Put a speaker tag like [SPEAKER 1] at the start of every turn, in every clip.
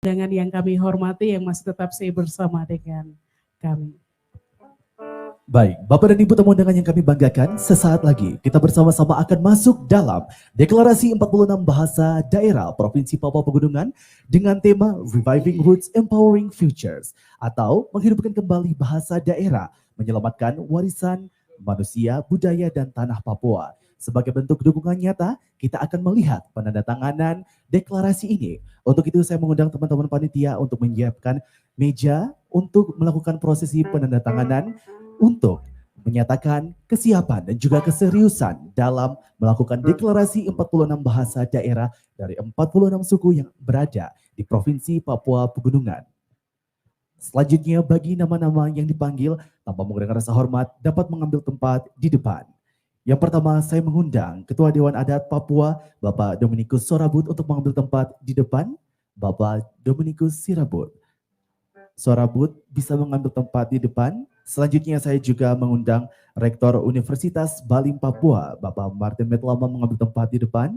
[SPEAKER 1] dengan yang kami hormati yang masih tetap stay bersama dengan kami.
[SPEAKER 2] Baik, Bapak dan Ibu tamu undangan yang kami banggakan, sesaat lagi kita bersama-sama akan masuk dalam Deklarasi 46 Bahasa Daerah Provinsi Papua Pegunungan dengan tema Reviving Roots Empowering Futures atau menghidupkan kembali bahasa daerah, menyelamatkan warisan manusia, budaya, dan tanah Papua. Sebagai bentuk dukungan nyata, kita akan melihat penandatanganan deklarasi ini. Untuk itu saya mengundang teman-teman panitia untuk menyiapkan meja untuk melakukan prosesi penandatanganan untuk menyatakan kesiapan dan juga keseriusan dalam melakukan deklarasi 46 bahasa daerah dari 46 suku yang berada di Provinsi Papua Pegunungan. Selanjutnya bagi nama-nama yang dipanggil tanpa menggunakan rasa hormat dapat mengambil tempat di depan. Yang pertama saya mengundang Ketua Dewan Adat Papua Bapak Dominikus Sorabut untuk mengambil tempat di depan. Bapak Dominikus Sirabut. Sorabut bisa mengambil tempat di depan. Selanjutnya saya juga mengundang Rektor Universitas Balim Papua Bapak Martin Metlama mengambil tempat di depan.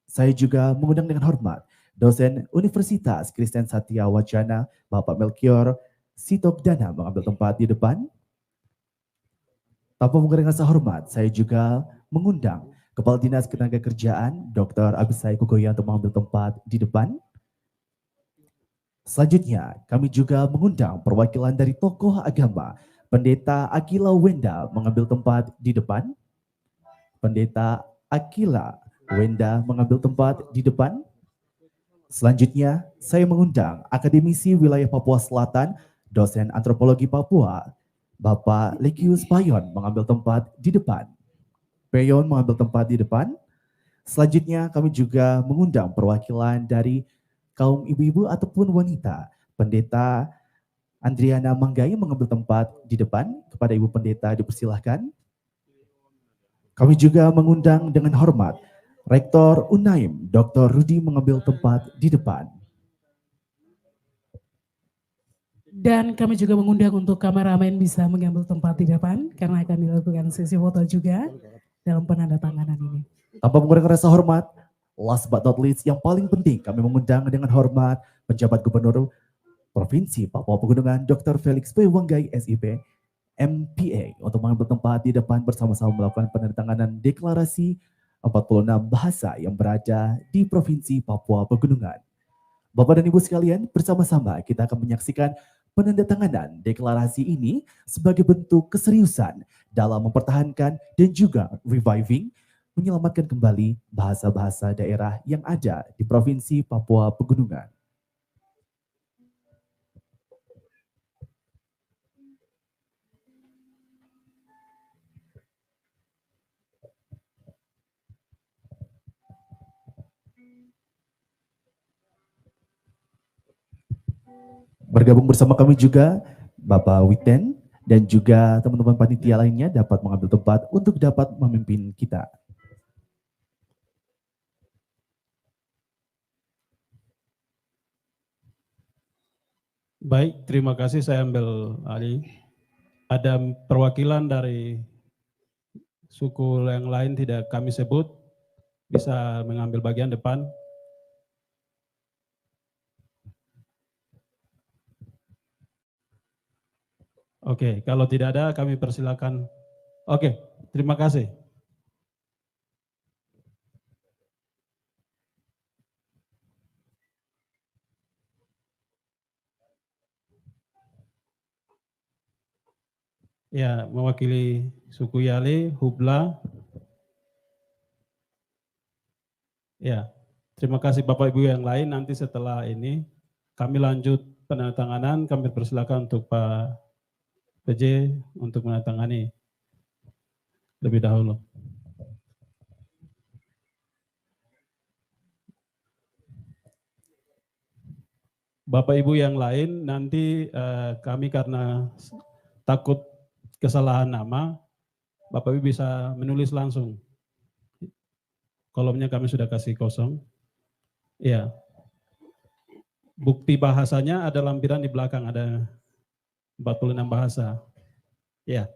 [SPEAKER 2] Saya juga mengundang dengan hormat dosen Universitas Kristen Satya Wacana, Bapak Melchior Sitokdana mengambil tempat di depan. Tanpa menggunakan rasa hormat, saya juga mengundang Kepala Dinas Ketenagakerjaan, Dr. Abisai Kugoya untuk mengambil tempat di depan. Selanjutnya, kami juga mengundang perwakilan dari tokoh agama, Pendeta Akila Wenda mengambil tempat di depan. Pendeta Akila Wenda mengambil tempat di depan. Selanjutnya, saya mengundang akademisi wilayah Papua Selatan, dosen antropologi Papua, Bapak Lekius Payon mengambil tempat di depan. Payon mengambil tempat di depan. Selanjutnya, kami juga mengundang perwakilan dari kaum ibu-ibu ataupun wanita. Pendeta Andriana Manggai mengambil tempat di depan. Kepada Ibu Pendeta dipersilahkan. Kami juga mengundang dengan hormat Rektor Unaim, Dr. Rudi mengambil tempat di depan.
[SPEAKER 1] Dan kami juga mengundang untuk kameramen bisa mengambil tempat di depan karena akan dilakukan sesi foto juga dalam penandatanganan ini.
[SPEAKER 2] Tanpa menggunakan rasa hormat, last but not least yang paling penting kami mengundang dengan hormat penjabat gubernur Provinsi Papua Pegunungan Dr. Felix P. Wanggai SIP MPA untuk mengambil tempat di depan bersama-sama melakukan penandatanganan deklarasi 46 bahasa yang berada di Provinsi Papua Pegunungan. Bapak dan Ibu sekalian, bersama-sama kita akan menyaksikan penandatanganan deklarasi ini sebagai bentuk keseriusan dalam mempertahankan dan juga reviving, menyelamatkan kembali bahasa-bahasa daerah yang ada di Provinsi Papua Pegunungan. Bergabung bersama kami juga Bapak Witen dan juga teman-teman panitia lainnya dapat mengambil tempat untuk dapat memimpin kita.
[SPEAKER 3] Baik, terima kasih, saya ambil alih. Ada perwakilan dari suku yang lain tidak kami sebut, bisa mengambil bagian depan. Oke, kalau tidak ada kami persilakan. Oke, terima kasih. Ya, mewakili suku Yale, Hubla. Ya, terima kasih Bapak Ibu yang lain. Nanti setelah ini kami lanjut penandatanganan, kami persilakan untuk Pak PJ untuk menandatangani lebih dahulu. Bapak Ibu yang lain, nanti kami karena takut kesalahan nama, Bapak Ibu bisa menulis langsung. Kolomnya kami sudah kasih kosong. Ya. Bukti bahasanya ada lampiran di belakang, ada 46 bahasa. Ya.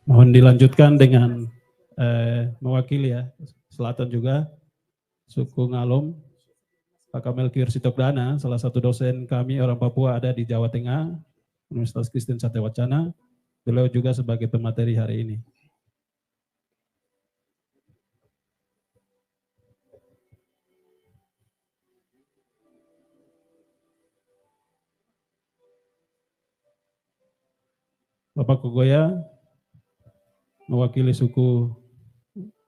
[SPEAKER 3] Mohon dilanjutkan dengan mewakili ya, Selatan juga, suku Ngalum, Pak Kamel Kiur Sitokdana, salah satu dosen kami orang Papua ada di Jawa Tengah, Universitas Kristen Satewacana, beliau juga sebagai pemateri hari ini. Bapak Kogoya, mewakili suku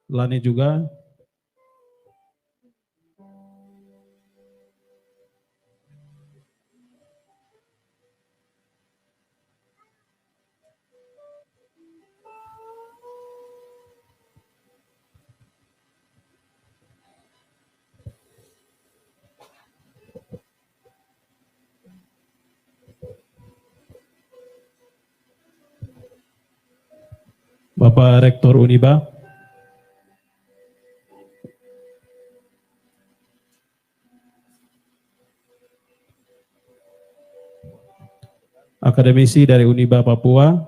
[SPEAKER 3] Lani juga. Bapak Rektor Uniba, akademisi dari Uniba Papua,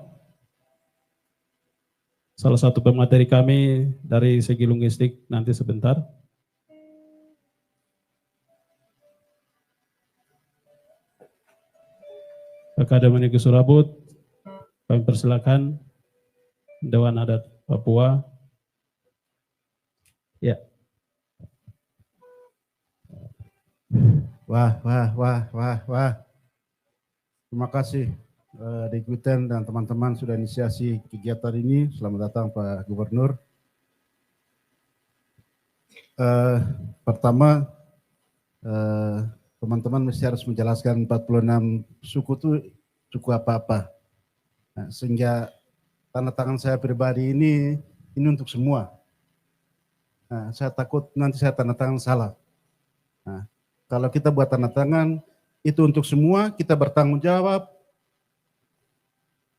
[SPEAKER 3] salah satu pemateri kami dari segi linguistik nanti sebentar. Akademi Negeri Surabut, kami persilakan Dewan Adat Papua. Ya.
[SPEAKER 4] Wah. Terima kasih Dikuten dan teman-teman sudah inisiasi kegiatan ini. Selamat datang Pak Gubernur. Pertama, teman-teman mesti harus menjelaskan 46 suku itu suku apa-apa. Nah, sehingga tanda tangan saya pribadi ini untuk semua. Nah, saya takut nanti saya tanda tangan salah. Nah, kalau kita buat tanda tangan itu untuk semua, kita bertanggung jawab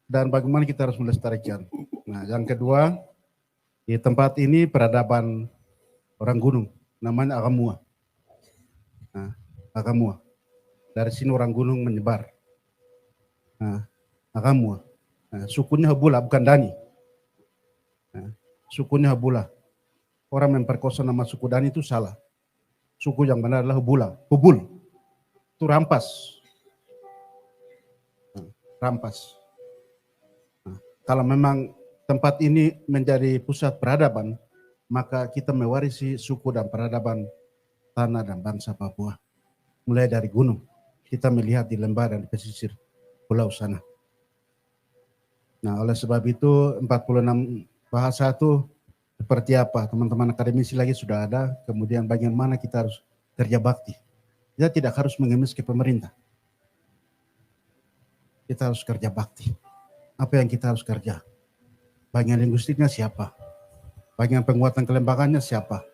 [SPEAKER 4] dan bagaimana kita harus melestarikan. Nah, yang kedua, di tempat ini peradaban orang gunung, namanya Akamua. Nah, Akamua. Dari sini orang gunung menyebar. Nah, Akamua. Nah, sukunya Habula, bukan Dani. Nah, sukunya Habula. Orang memperkosa nama suku Dani itu salah. Suku yang benar adalah Habula. Hubul. Itu rampas. Nah, rampas. Nah, kalau memang tempat ini menjadi pusat peradaban, maka kita mewarisi suku dan peradaban tanah dan bangsa Papua. Mulai dari gunung, kita melihat di lembah dan di pesisir pulau sana. Nah, oleh sebab itu 46 bahasa itu seperti apa? Teman-teman akademisi lagi sudah ada, kemudian bagaimana kita harus kerja bakti. Kita tidak harus mengemis ke pemerintah. Kita harus kerja bakti. Apa yang kita harus kerja? Bagian linguistiknya siapa? Bagian penguatan kelembagannya siapa?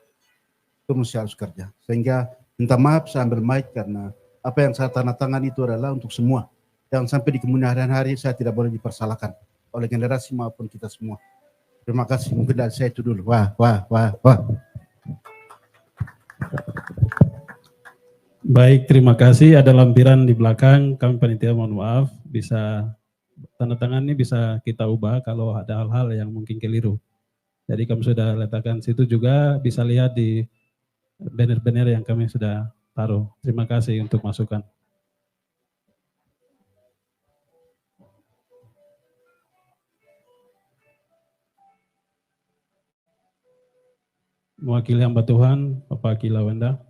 [SPEAKER 4] Itu mesti harus kerja. Sehingga minta maaf saya ambil mic karena apa yang saya tanda tangan itu adalah untuk semua. Yang sampai di kemudian hari saya tidak boleh dipersalahkan oleh generasi maupun kita semua. Terima kasih. Mungkin dari saya itu dulu. Wah.
[SPEAKER 3] Baik, terima kasih. Ada lampiran di belakang. Kami panitia mohon maaf. Bisa tanda tangan ini bisa kita ubah kalau ada hal-hal yang mungkin keliru. Jadi kami sudah letakkan situ juga, bisa lihat di banner-banner yang kami sudah taruh. Terima kasih untuk masukan. Mewakili hamba Tuhan, Bapak Akila Wenda.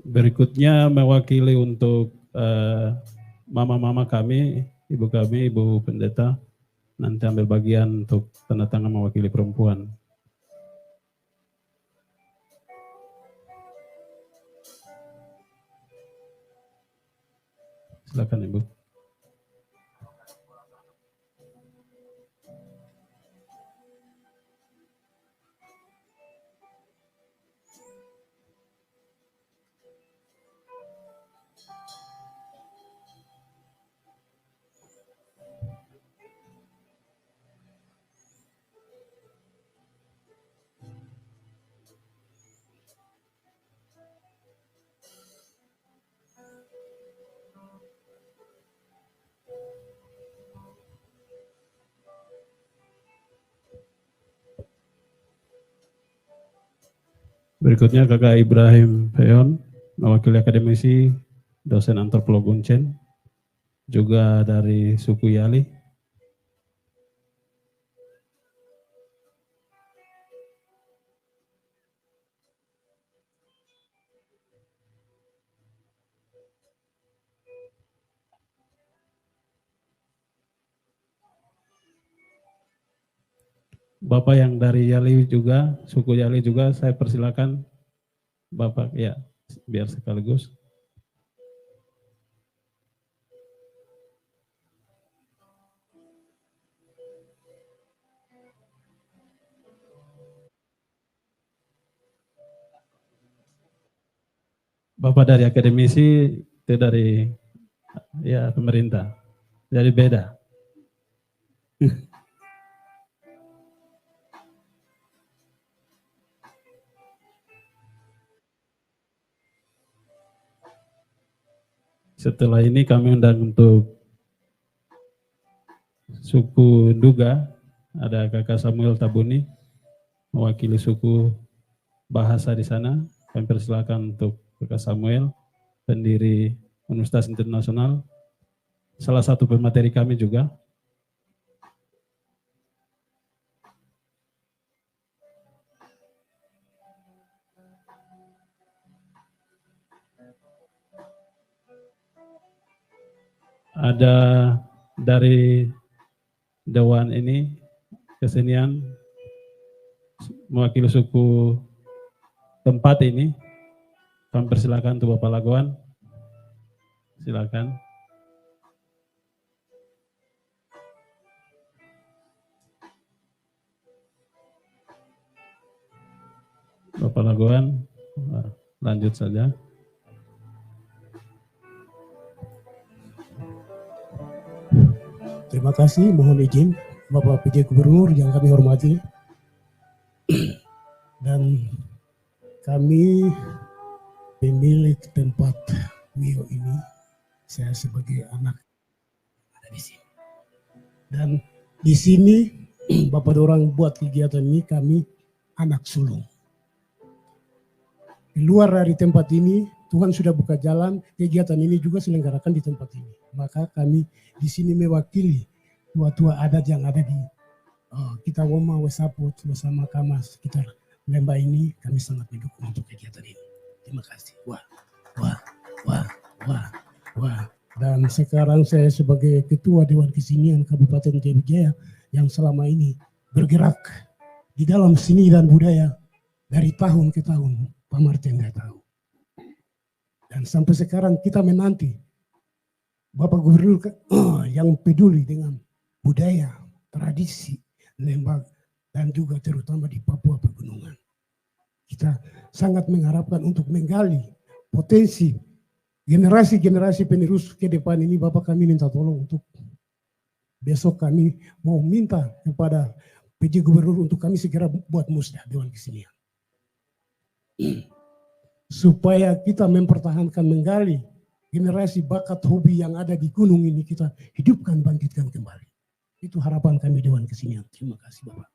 [SPEAKER 3] Berikutnya mewakili untuk mama-mama kami, Ibu Pendeta, nanti ambil bagian untuk tanda tangan mewakili perempuan. Silakan Ibu. Berikutnya Kakak Ibrahim Peon, mewakili akademisi, dosen antropologi Uncen, juga dari suku Yali. Bapak yang dari Yali juga, suku Yali juga, saya persilakan Bapak, ya, biar sekaligus. Bapak dari akademisi, itu dari ya pemerintah, jadi beda. Setelah ini kami undang untuk suku Duga, ada Kakak Samuel Tabuni, mewakili suku bahasa di sana. Kami persilakan untuk Kakak Samuel, pendiri Universitas Internasional, salah satu pemateri kami juga. Ada dari Dewan ini kesenian mewakili suku tempat ini. Kami persilakan untuk Bapak Lagoan. Silakan. Bapak Lagoan, lanjut saja.
[SPEAKER 5] Terima kasih, mohon izin Bapak PJ Gubernur yang kami hormati. Dan kami pemilik tempat Wio ini, saya sebagai anak ada di sini. Dan di sini Bapak orang buat kegiatan ini kami anak sulung. Di luar dari tempat ini Tuhan sudah buka jalan, kegiatan ini juga diselenggarakan di tempat ini. Maka kami di sini mewakili tua-tua adat yang ada di kita Woma Wesaput bersama Kama sekitar Lembah ini, kami sangat mendukung untuk kegiatan ini. Terima kasih. Wah. Dan sekarang saya sebagai Ketua Dewan Kesenian Kabupaten Jaya Wijaya yang selama ini bergerak di dalam seni dan budaya dari tahun ke tahun, Pak Martin nggak tahu. Dan sampai sekarang kita menanti Bapak Gubernur yang peduli dengan budaya, tradisi, Lembah, dan juga terutama di Papua Pegunungan. Kita sangat mengharapkan untuk menggali potensi generasi-generasi penerus ke depan ini. Bapak kami minta tolong untuk besok kami mau minta kepada PJ Gubernur untuk kami segera buat musda Dewan Kesenian. Supaya kita mempertahankan menggali generasi bakat hobi yang ada di gunung ini, kita hidupkan, bangkitkan kembali. Itu harapan kami Dewan Kesenian. Terima kasih Bapak.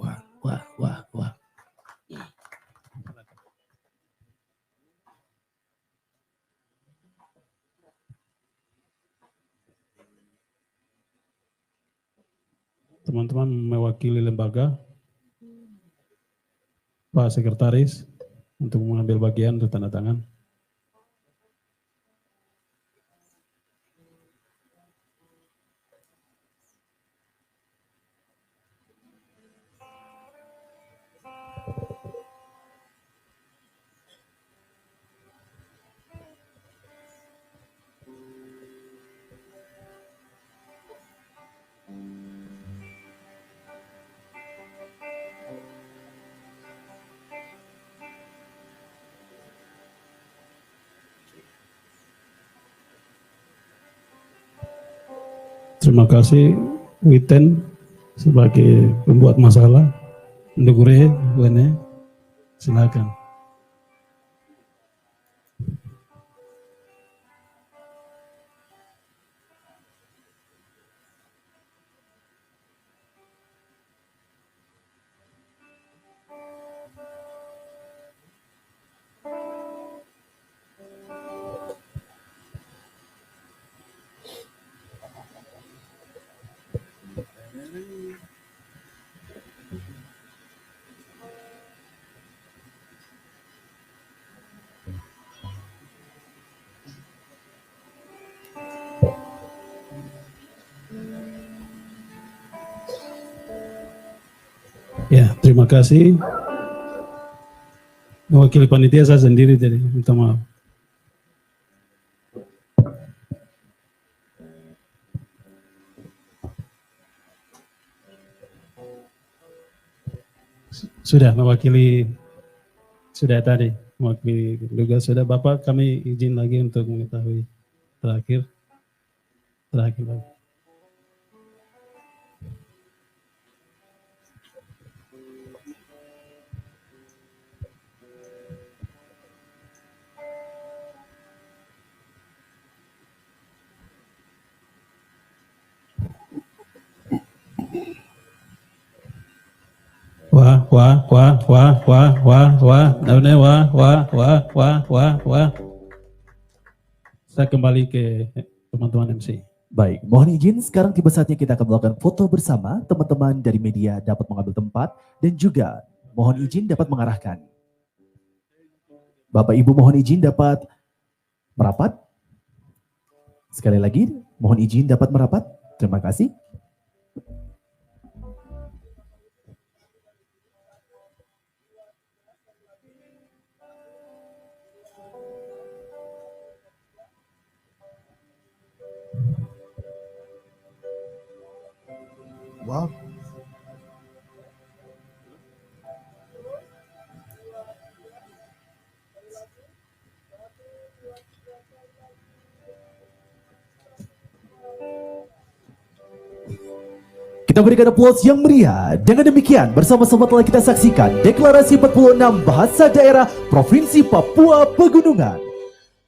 [SPEAKER 5] Wah.
[SPEAKER 3] Teman-teman mewakili lembaga, Pak Sekretaris, untuk mengambil bagian untuk tanda tangan. Terima kasih Witen sebagai pembuat masalah. Ndugure, Wene, silakan. Ya, terima kasih. Mewakili panitia saya sendiri jadi minta maaf. Sudah mewakili, sudah tadi mewakili juga sudah. Bapak kami izin lagi untuk mengetahui terakhir Pak. Wah. Saya kembali ke teman-teman MC.
[SPEAKER 2] Baik, mohon izin sekarang tiba saatnya kita akan melakukan foto bersama. Teman-teman dari media dapat mengambil tempat dan juga mohon izin dapat mengarahkan. Bapak Ibu mohon izin dapat merapat. Sekali lagi, mohon izin dapat merapat. Terima kasih.
[SPEAKER 4] Wow.
[SPEAKER 2] Kita berikan aplaus yang meriah. Dengan demikian, bersama-sama telah kita saksikan Deklarasi 46 Bahasa Daerah Provinsi Papua Pegunungan.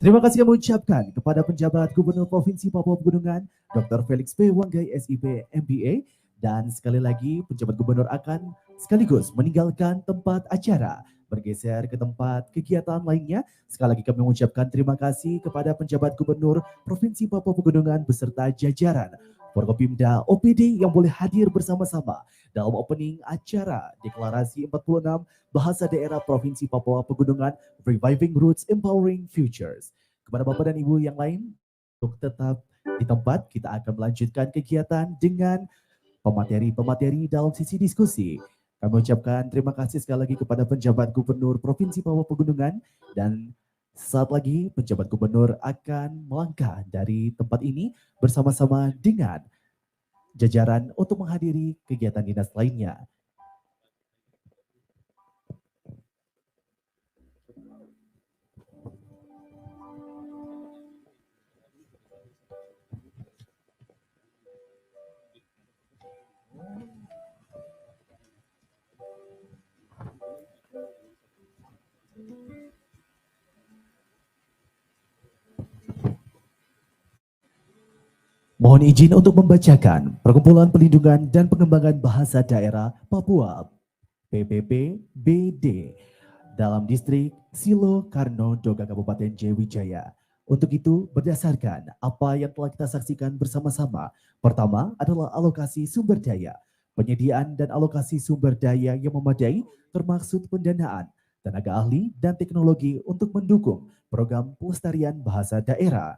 [SPEAKER 2] Terima kasih kami ucapkan kepada penjabat Gubernur Provinsi Papua Pegunungan, Dr. Felix P. Wanggai, SIP, MBA, dan sekali lagi penjabat Gubernur akan sekaligus meninggalkan tempat acara, bergeser ke tempat kegiatan lainnya. Sekali lagi kami mengucapkan terima kasih kepada penjabat Gubernur Provinsi Papua Pegunungan beserta jajaran Forkopimda OPD yang boleh hadir bersama-sama dalam opening acara Deklarasi 46 Bahasa Daerah Provinsi Papua Pegunungan Reviving Roots Empowering Futures. Kepada Bapak dan Ibu yang lain, untuk tetap di tempat, kita akan melanjutkan kegiatan dengan pemateri-pemateri dalam sisi diskusi. Kami ucapkan terima kasih sekali lagi kepada penjabat Gubernur Provinsi Papua Pegunungan, dan saat lagi penjabat gubernur akan melangkah dari tempat ini bersama-sama dengan jajaran untuk menghadiri kegiatan dinas lainnya. Mohon izin untuk membacakan Perkumpulan Pelindungan dan Pengembangan Bahasa Daerah Papua PPP BD dalam distrik Silo Karno Doga Kabupaten Jayawijaya. Untuk itu berdasarkan apa yang telah kita saksikan bersama-sama, pertama adalah alokasi sumber daya, penyediaan dan alokasi sumber daya yang memadai termaksud pendanaan, tenaga ahli dan teknologi untuk mendukung program pelestarian bahasa daerah.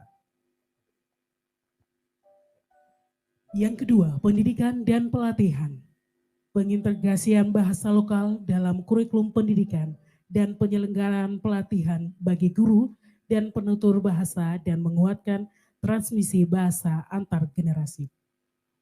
[SPEAKER 1] Yang kedua, pendidikan dan pelatihan. Pengintegrasian bahasa lokal dalam kurikulum pendidikan dan penyelenggaraan pelatihan bagi guru dan penutur bahasa dan menguatkan transmisi bahasa antar generasi.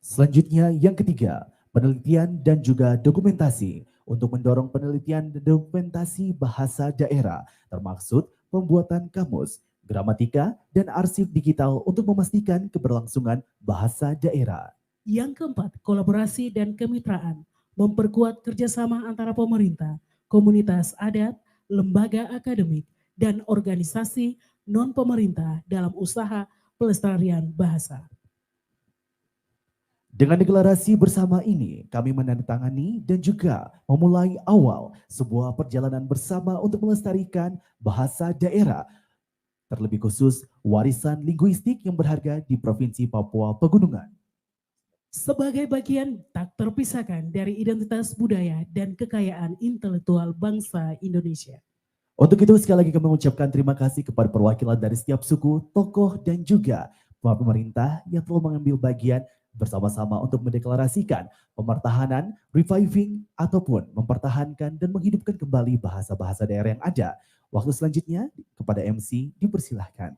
[SPEAKER 2] Selanjutnya yang ketiga, penelitian dan juga dokumentasi untuk mendorong penelitian dan dokumentasi bahasa daerah, termaksud pembuatan kamus, gramatika, dan arsip digital untuk memastikan keberlangsungan bahasa daerah.
[SPEAKER 1] Yang keempat, kolaborasi dan kemitraan, memperkuat kerjasama antara pemerintah, komunitas adat, lembaga akademik, dan organisasi non-pemerintah dalam usaha pelestarian bahasa.
[SPEAKER 2] Dengan deklarasi bersama ini, kami menandatangani dan juga memulai awal sebuah perjalanan bersama untuk melestarikan bahasa daerah, terlebih khusus warisan linguistik yang berharga di Provinsi Papua Pegunungan.
[SPEAKER 1] Sebagai bagian tak terpisahkan dari identitas budaya dan kekayaan intelektual bangsa Indonesia.
[SPEAKER 2] Untuk itu sekali lagi kami mengucapkan terima kasih kepada perwakilan dari setiap suku, tokoh, dan juga pemerintah yang telah mengambil bagian bersama-sama untuk mendeklarasikan pemertahanan, reviving, ataupun mempertahankan dan menghidupkan kembali bahasa-bahasa daerah yang ada. Waktu selanjutnya kepada MC dipersilahkan.